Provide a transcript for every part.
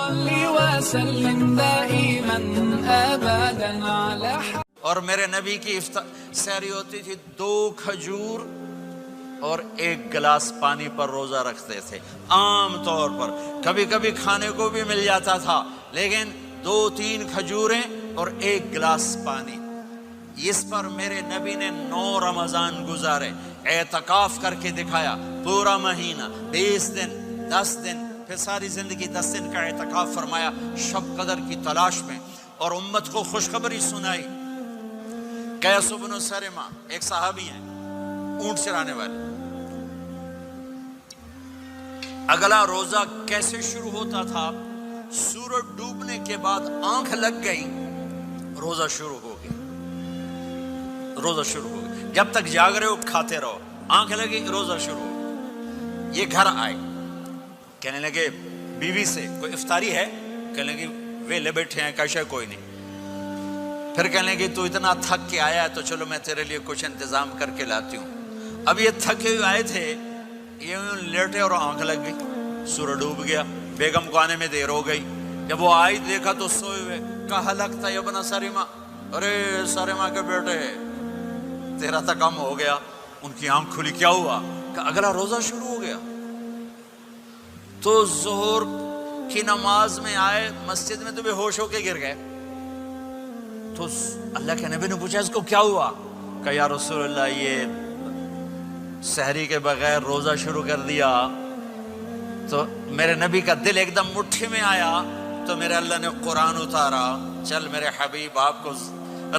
صل وسلم دائما ابدا على اور میرے نبی کی سحری ہوتی تھی 2 کھجور اور 1 گلاس پانی پر روزہ رکھتے تھے عام طور پر. کبھی کبھی کھانے کو بھی مل جاتا تھا لیکن 2-3 کھجوریں اور 1 گلاس پانی. اس پر میرے نبی نے 9 رمضان گزارے, اعتکاف کر کے دکھایا. پورا مہینہ 20 دن 10 دن پھر ساری زندگی 10 دن کا اعتکاف فرمایا شب قدر کی تلاش میں, اور امت کو خوشخبری سنائی. قیس بن سرمہ ایک صحابی ہیں, اونٹ چرانے والے. اگلا روزہ کیسے شروع ہوتا تھا؟ سورج ڈوبنے کے بعد آنکھ لگ گئی, روزہ شروع ہو گیا. روزہ شروع ہو گیا, جب تک جاگ رہے ہو کھاتے رہو, آنکھ لگی روزہ شروع ہو گیا. یہ گھر آئے, کہنے لگے بیوی سے کوئی افطاری ہے؟ کہنے لگے ویلے بیٹھے ہیں, کیسا کوئی نہیں. پھر کہنے لگے تو اتنا تھک کے آیا ہے تو چلو میں تیرے لیے کچھ انتظام کر کے لاتی ہوں. اب یہ تھکے ہوئے آئے تھے, یہ لیٹے اور آنکھ لگ گئی, سورج ڈوب گیا. بیگم کو آنے میں دیر ہو گئی. جب وہ آئی دیکھا تو سوئے ہوئے. کہا لگتا ہے ابن سرمہ, ارے سرمہ کے بیٹے تیرا تو کم ہو گیا. ان کی آنکھ کھلی, کیا ہوا؟ کہ اگلا روزہ شروع ہو گیا. تو ظہر کی نماز میں آئے مسجد میں تو بے ہوش ہو کے گر گئے. تو اللہ کے نبی نے پوچھا اس کو کیا ہوا؟ کہ یا رسول اللہ یہ سحری کے بغیر روزہ شروع کر دیا. تو میرے نبی کا دل ایک دم مٹھی میں آیا. تو میرے اللہ نے قرآن اتارا, چل میرے حبیب آپ کو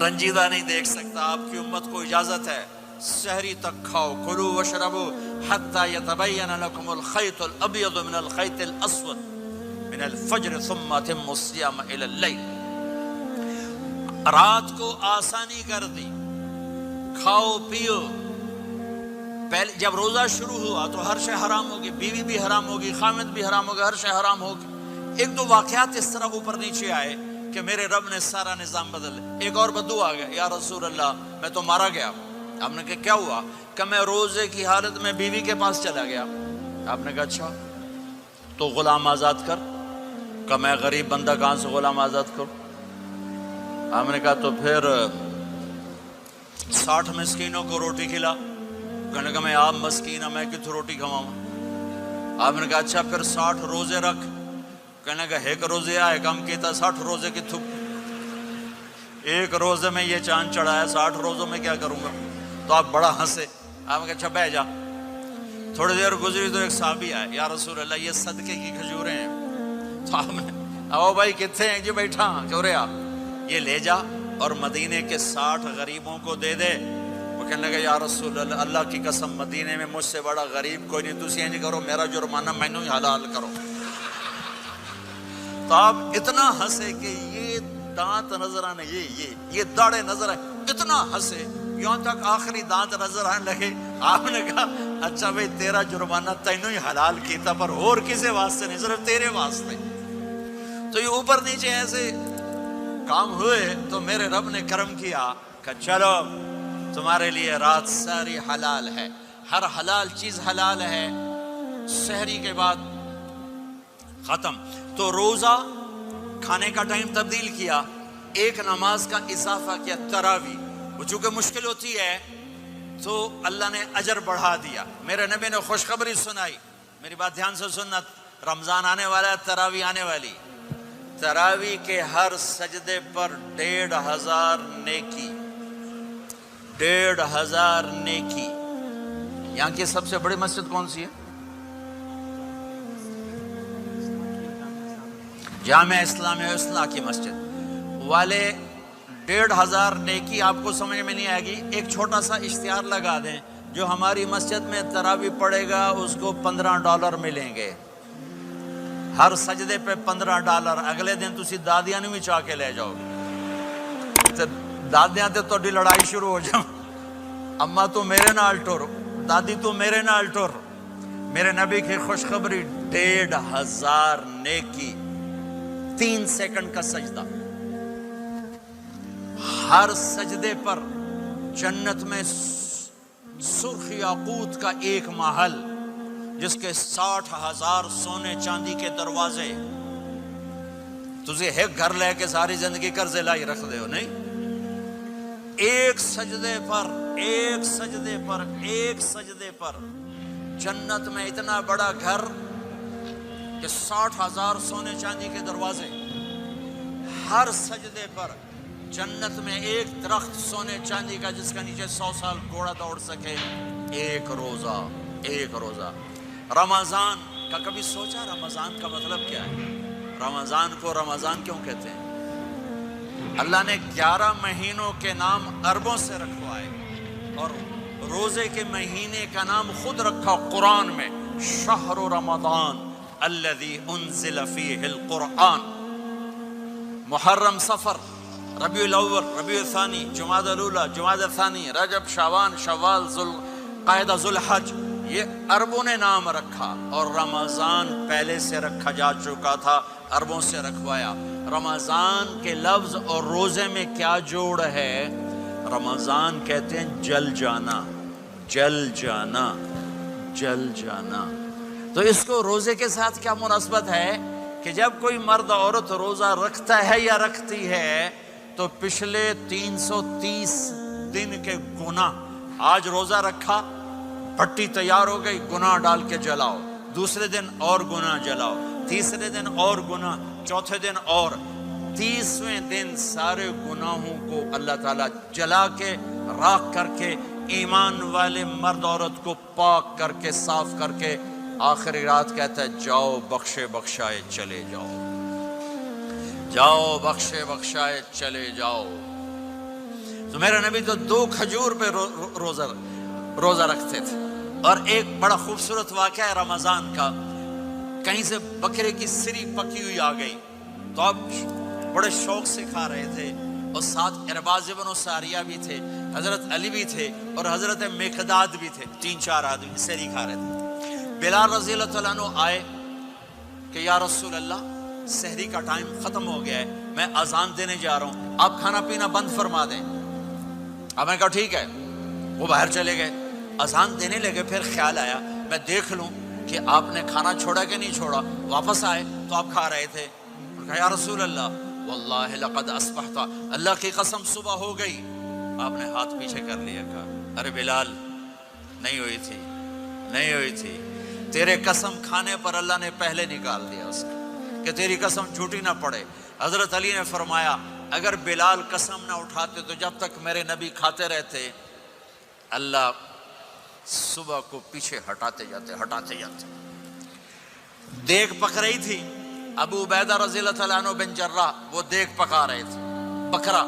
رنجیدہ نہیں دیکھ سکتا, آپ کی امت کو اجازت ہے سحری تک کھاؤ. کلوا واشربوا حتی یتبین لکم الخیط الابیض من الخیط الاسود من الفجر ثم اتموا الصیام الی اللیل. رات کو آسانی کر دی, کھاؤ پیو. پہلے جب روزہ شروع ہوا تو ہر شے حرام ہوگی, بیوی بھی حرام ہوگی, خامد بھی حرام ہوگا, ہر شے حرام ہوگی. 1-2 واقعات اس طرح اوپر نیچے آئے کہ میرے رب نے سارا نظام بدل. ایک اور بدو آ گیا, یا رسول اللہ میں تو مارا گیا. آپ نے کہا کیا ہوا؟ کہ میں روزے کی حالت میں بیوی کے پاس چلا گیا. آپ نے کہا اچھا تو غلام آزاد کر. کہ میں غریب بندہ کہاں سے غلام آزاد کروں؟ آپ نے کہا تو پھر 60 مسکینوں کو روٹی کھلا. کہنے کہ میں آپ مسکین ہوں, میں کتوں روٹی کھواؤں؟ آپ نے کہا اچھا پھر 60 روزے رکھ. کہنے کہ 1 روزے آئے کم کیتا, 60 روزے کی تھک. 1 روزے میں یہ چاند چڑھایا, 60 روزوں میں کیا کروں گا؟ تو آپ بڑا ہنسے. آپ نے کہا اچھا بہ جا. تھوڑی دیر گزری تو ایک صحابی آئے, یا رسول اللہ یہ صدقے کی کھجوریں ہیں. تو آپ نے او بھائی کتنے ہیں؟ جی بیٹھا چورے آپ, یہ لے جا اور مدینے کے 60 غریبوں کو دے دے. وہ کہنے لگا یا رسول اللہ اللہ کی قسم مدینے میں مجھ سے بڑا غریب کوئی نہیں, تسی نہیں کرو, میرا جرمانہ مینوں ہی حلال کرو. تو آپ اتنا ہنسے کہ یہ دانت نظر آنے, یہ داڑے نظر آئے, اتنا ہنسے یہاں تک آخری دانت نظر آنے لگے. آپ نے کہا اچھا بھائی تیرا جرمانہ تینوں ہی حلال کیتا, پر اور کسی واسطے نہیں, صرف تیرے واسطے. تو یہ اوپر نیچے ایسے کام ہوئے تو میرے رب نے کرم کیا کہ چلو تمہارے لیے رات ساری حلال ہے, ہر حلال چیز حلال ہے. سحری کے بعد ختم. تو روزہ کھانے کا ٹائم تبدیل کیا, ایک نماز کا اضافہ کیا, تراویح. وہ چونکہ مشکل ہوتی ہے تو اللہ نے اجر بڑھا دیا. میرے نبی نے خوشخبری سنائی, میری بات دھیان سے سننا, رمضان آنے والا ہے, تراویح آنے والی. تراویح کے ہر سجدے پر 1500 نیکی, 1500 نیکی. یہاں کی سب سے بڑی مسجد کون سی ہے؟ جامع اسلامیہ اصلاح کی مسجد والے. 1500 نیکی آپ کو سمجھ میں نہیں آئے گی. ایک چھوٹا سا اشتہار لگا دیں, جو ہماری مسجد میں تراویح پڑے گا اس کو $15 ملیں گے, ہر سجدے پہ $15. اگلے دن تسی دادیاں نہیں بھی چاہ کے لے جاؤ گے. دادیاں تے تہاڈی لڑائی شروع ہو جاؤ, اما تو میرے نال ٹر, دادی تو میرے نال ٹر. میرے نبی کی خوشخبری 1500 نیکی, 3 سیکنڈ کا سجدہ. ہر سجدے پر جنت میں سرخ یاقوت کا ایک محل جس کے 60,000 سونے چاندی کے دروازے, تسی ایک گھر لے کے ساری زندگی قرضے لائی رکھ دے ہو نہیں. ایک سجدے پر جنت میں اتنا بڑا گھر کہ 60,000 سونے چاندی کے دروازے. ہر سجدے پر جنت میں ایک درخت سونے چاندی کا جس کا نیچے 100 سال گھوڑا دوڑ سکے. ایک روزہ. رمضان کا کبھی سوچا رمضان کا مطلب کیا ہے؟ رمضان کو رمضان کیوں کہتے ہیں؟ اللہ نے 11 مہینوں کے نام عربوں سے رکھوائے اور روزے کے مہینے کا نام خود رکھا قرآن میں، شہر رمضان الذی انزل فیہ القرآن. محرم، صفر، ربیع الاول، ربیع الثانی، جمادی الاولی، جمادی الثانی، رجب، شعبان، شوال، ذوالقعدہ، ذوالحج، یہ عربوں نے نام رکھا. اور رمضان پہلے سے رکھا جا چکا تھا، عربوں سے رکھوایا. رمضان کے لفظ اور روزے میں کیا جوڑ ہے؟ رمضان کہتے ہیں جل جانا. تو اس کو روزے کے ساتھ کیا مناسبت ہے کہ جب کوئی مرد عورت روزہ رکھتا ہے یا رکھتی ہے تو پچھلے 330 دن کے گناہ، آج روزہ رکھا، پٹی تیار ہو گئی، گناہ ڈال کے جلاؤ، دوسرے دن اور گناہ جلاؤ، تیسرے دن اور گناہ، چوتھے دن اور، 30ویں دن سارے گناہوں کو اللہ تعالیٰ جلا کے راکھ کر کے ایمان والے مرد عورت کو پاک کر کے صاف کر کے آخری رات کہتا ہے جاؤ بخشے بخشائے چلے جاؤ. تو میرے نبی تو 2 کھجور پہ روزہ رکھتے تھے. اور ایک بڑا خوبصورت واقعہ ہے رمضان کا، کہیں سے بکرے کی سری پکی ہوئی آ گئی تو اب بڑے شوق سے کھا رہے تھے، اور ساتھ ارباز بن ساریہ بھی تھے، حضرت علی بھی تھے اور حضرت مقداد بھی تھے. 3-4 آدمی سری کھا رہے تھے. بلال رضی اللہ تعالیٰ عنہ آئے کہ یا رسول اللہ سحری کا ٹائم ختم ہو گیا ہے، میں اذان دینے جا رہا ہوں، آپ کھانا پینا بند فرما دیں. اب میں کہا ٹھیک ہے. وہ باہر چلے گئے، اذان دینے لگے. پھر خیال آیا میں دیکھ لوں کہ آپ نے کھانا چھوڑا کہ نہیں چھوڑا. واپس آئے تو آپ کھا رہے تھے. کہا یا رسول اللہ واللہ لقد اصبحت، اللہ کی قسم صبح ہو گئی. آپ نے ہاتھ پیچھے کر لیا. کہا ارے بلال نہیں ہوئی تھی. تیرے قسم کھانے پر اللہ نے پہلے نکال دیا اس کو کہ تیری قسم جھوٹی نہ پڑے. حضرت علی نے فرمایا اگر بلال قسم نہ اٹھاتے تو جب تک میرے نبی کھاتے رہتے اللہ صبح کو پیچھے ہٹاتے جاتے. دیگ پک رہی تھی. ابو عبیدہ رضی اللہ تعالیٰ عنہ بن جراح وہ دیگ پکا رہے تھے، بکرا.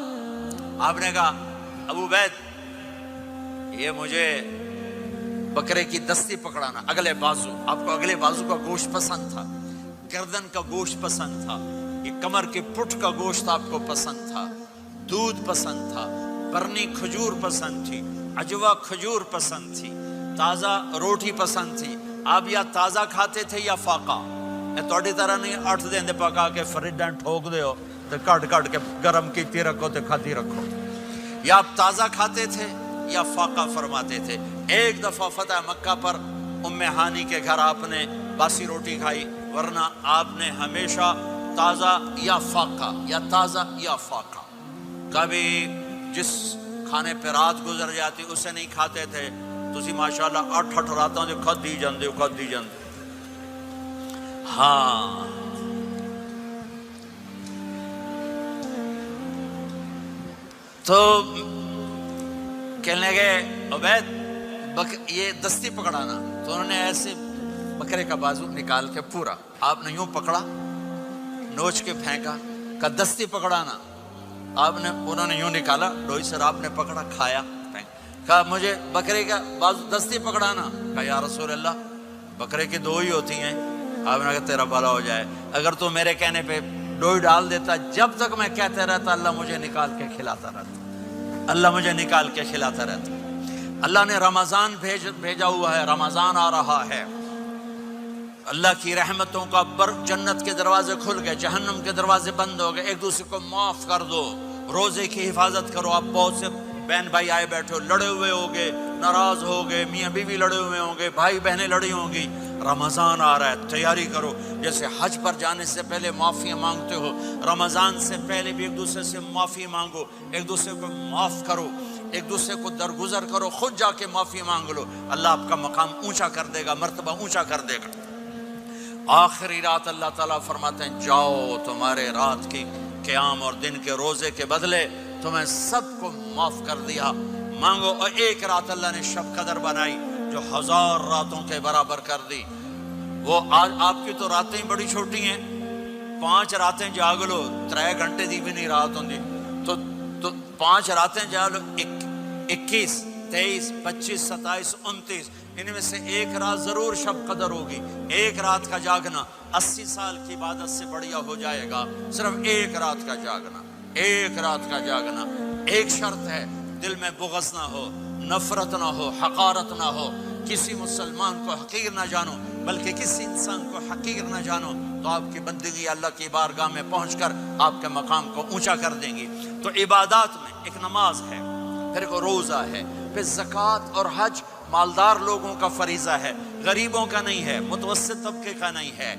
آپ نے کہا ابو عبید یہ مجھے بکرے کی دستی پکڑانا، اگلے بازو. آپ کو اگلے بازو کا گوشت پسند تھا، گردن کا گوشت پسند تھا، یہ کمر کے پٹ کا گوشت آپ کو پسند تھا، دودھ پسند تھا، برنی کھجور پسند تھی، عجوا کھجور پسند تھی، تازہ روٹی پسند تھی. آپ یا تازہ کھاتے تھے یا فاقہ. توڑی طرح نہیں 8 دن دے پکا کے فریڈاں ٹھوک دے ہو تو کٹ کے گرم کیتی رکھو تو کھاتی رکھو. یا آپ تازہ کھاتے تھے یا فاقہ فرماتے تھے. ایک دفعہ فتح مکہ پر ام ہانی کے گھر آپ نے باسی روٹی کھائی، ورنہ آپ نے ہمیشہ تازہ یا فاقہ. کبھی جس کھانے پہ رات گزر جاتی اسے نہیں کھاتے تھے. تسی ماشاءاللہ 8 راتوں دے کھدی جاندے. ہاں تو کہنے لگے عبید یہ دستی پکڑانا. تو انہوں نے ایسے بکرے کا بازو نکال کے پورا آپ نے یوں پکڑا، نوچ کے پھینکا. کہ دستی پکڑانا. انہوں نے یوں نکالا ڈوئی سر، آپ نے پکڑا، کھایا. کہا مجھے بکرے کا بازو دستی پکڑانا. کہا یا رسول اللہ بکرے کی 2 ہی ہوتی ہیں. آپ نے کہا تیرا بھلا ہو جائے، اگر تو میرے کہنے پہ ڈوئی ڈال دیتا، جب تک میں کہتے رہتا اللہ مجھے نکال کے کھلاتا رہتا. اللہ نے رمضان بھیجا ہوا ہے، رمضان آ رہا ہے. اللہ کی رحمتوں کا جنت کے دروازے کھل گئے، جہنم کے دروازے بند ہو گئے. ایک دوسرے کو معاف کر دو، روزے کی حفاظت کرو. آپ بہت سے بہن بھائی آئے بیٹھے ہو، لڑے ہوئے ہوگے، ناراض ہو گئے، میاں بیوی لڑے ہوئے ہوں گے، بھائی بہنیں لڑی ہوں گی. رمضان آ رہا ہے، تیاری کرو. جیسے حج پر جانے سے پہلے معافی مانگتے ہو، رمضان سے پہلے بھی ایک دوسرے سے معافی مانگو، ایک دوسرے کو معاف کرو، ایک دوسرے کو درگزر کرو، خود جا کے معافی مانگ لو. اللہ آپ کا مقام اونچا کر دے گا، مرتبہ اونچا کر دے گا. آخری رات اللہ تعالیٰ فرماتے ہیں جاؤ، تمہارے رات کی قیام اور دن کے روزے کے بدلے تمہیں سب کو معاف کر دیا. مانگو. اور ایک رات اللہ نے شب قدر بنائی جو 1000 راتوں کے برابر کر دی. وہ آج آپ کی تو راتیں بڑی چھوٹی ہیں، 5 راتیں جاگ لو، 3 گھنٹے دی بھی نہیں رات ہوندی، تو 5 راتیں جاگ لو، 21 23 25 27 29، ان میں سے ایک رات ضرور شب قدر ہوگی. ایک رات کا جاگنا 80 سال کی عبادت سے بڑھیا ہو جائے گا. صرف ایک رات کا جاگنا، ایک رات کا جاگنا. ایک شرط ہے، دل میں بغض نہ ہو، نفرت نہ ہو، حقارت نہ ہو. کسی مسلمان کو حقیر نہ جانو، بلکہ کسی انسان کو حقیر نہ جانو، تو آپ کی بندگی اللہ کی بارگاہ میں پہنچ کر آپ کے مقام کو اونچا کر دیں گی. تو عبادات میں ایک نماز ہے، پھر ایک روزہ ہے، پھر زکوٰۃ اور حج مالدار لوگوں کا فریضہ ہے، غریبوں کا نہیں ہے، متوسط طبقے کا نہیں ہے.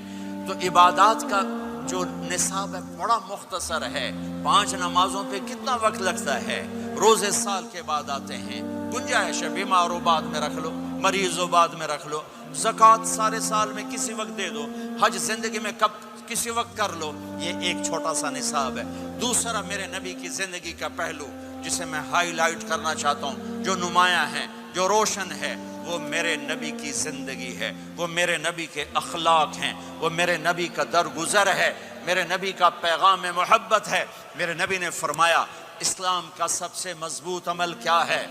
تو عبادات کا جو نصاب ہے بڑا مختصر ہے. 5 نمازوں پہ کتنا وقت لگتا ہے؟ روزے سال کے بعد آتے ہیں، گنجائش ہے، بیمار ہو بعد میں رکھ لو، مریض ہو بعد میں رکھ لو. زکوٰۃ سارے سال میں کسی وقت دے دو، حج زندگی میں کب کسی وقت کر لو. یہ ایک چھوٹا سا نصاب ہے. دوسرا میرے نبی کی زندگی کا پہلو جسے میں ہائی لائٹ کرنا چاہتا ہوں، جو نمایاں ہے، جو روشن ہے، وہ میرے نبی کی زندگی ہے، وہ میرے نبی کے اخلاق ہیں، وہ میرے نبی کا درگزر ہے، میرے نبی کا پیغام محبت ہے. میرے نبی نے فرمایا اسلام کا سب سے مضبوط عمل کیا ہے؟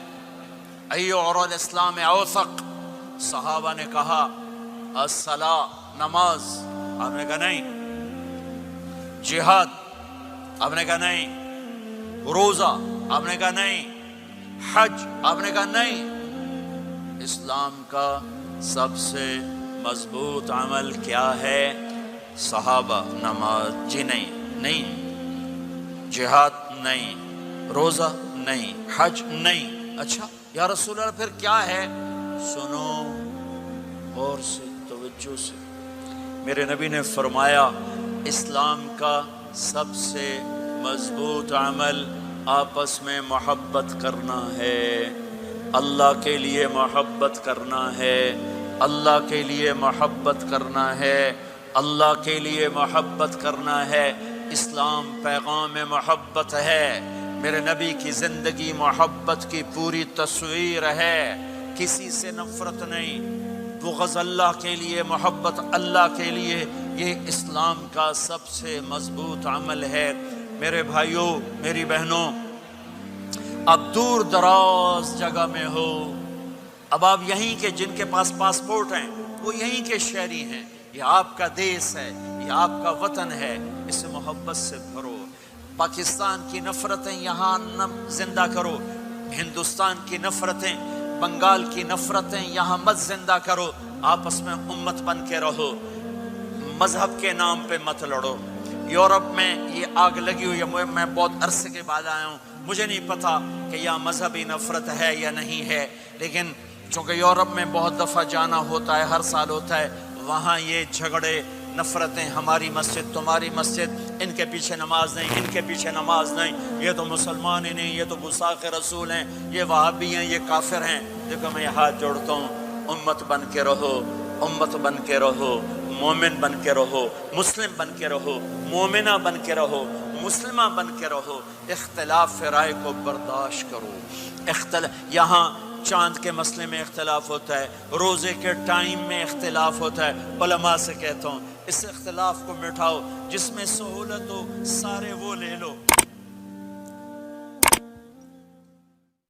ایو اور الاسلام اوثق. صحابہ نے کہا الصلاۃ، نماز. آپ نے کہا نہیں. جہاد. آپ نے کہا نہیں. روزہ. آپ نے کہا نہیں. حج. آپ نے کہا نہیں. اسلام کا سب سے مضبوط عمل کیا ہے؟ صحابہ. نماز. جی نہیں. جہاد نہیں. روزہ نہیں. حج نہیں. اچھا یا رسول اللہ پھر کیا ہے؟ سنو غور سے، توجہ سے. میرے نبی نے فرمایا اسلام کا سب سے مضبوط عمل آپس میں محبت کرنا ہے. اللہ کے لیے محبت کرنا ہے، اللہ کے لیے محبت کرنا ہے، اللہ کے لیے محبت کرنا ہے. اسلام پیغام محبت ہے. میرے نبی کی زندگی محبت کی پوری تصویر ہے. کسی سے نفرت نہیں، بغض اللہ کے لیے، محبت اللہ کے لیے. یہ اسلام کا سب سے مضبوط عمل ہے. میرے بھائیوں، میری بہنوں، اب دور دراز جگہ میں ہو، اب آپ یہیں کے، جن کے پاس پاسپورٹ ہیں وہ یہیں کے شہری ہیں. یہ آپ کا دیس ہے، یہ آپ کا وطن ہے. اسے محبت سے بھرو. پاکستان کی نفرتیں یہاں نہ زندہ کرو، ہندوستان کی نفرتیں، بنگال کی نفرتیں یہاں مت زندہ کرو. آپس میں امت بن کے رہو، مذہب کے نام پہ مت لڑو. یورپ میں یہ آگ لگی ہوئی ہے. میں بہت عرصے کے بعد آیا ہوں، مجھے نہیں پتا کہ یہاں مذہبی نفرت ہے یا نہیں ہے، لیکن چونکہ یورپ میں بہت دفعہ جانا ہوتا ہے، ہر سال ہوتا ہے، وہاں یہ جھگڑے، نفرتیں، ہماری مسجد، تمہاری مسجد، ان کے پیچھے نماز نہیں، ان کے پیچھے نماز نہیں، یہ تو مسلمان ہی نہیں، یہ تو گستاخ رسول ہیں، یہ وہابی ہیں، یہ کافر ہیں. دیکھو میں یہ ہاتھ جوڑتا ہوں، امت بن کے رہو، امت بن کے رہو، مومن بن کے رہو، مسلم بن کے رہو، مومنہ بن کے رہو، مسلمہ بن کے رہو. اختلاف رائے کو برداشت کرو. یہاں چاند کے مسئلے میں اختلاف ہوتا ہے، روزے کے ٹائم میں اختلاف ہوتا ہے. علماء سے کہتا ہوں اس اختلاف کو مٹھاؤ. جس میں سہولت ہو سارے وہ لے لو.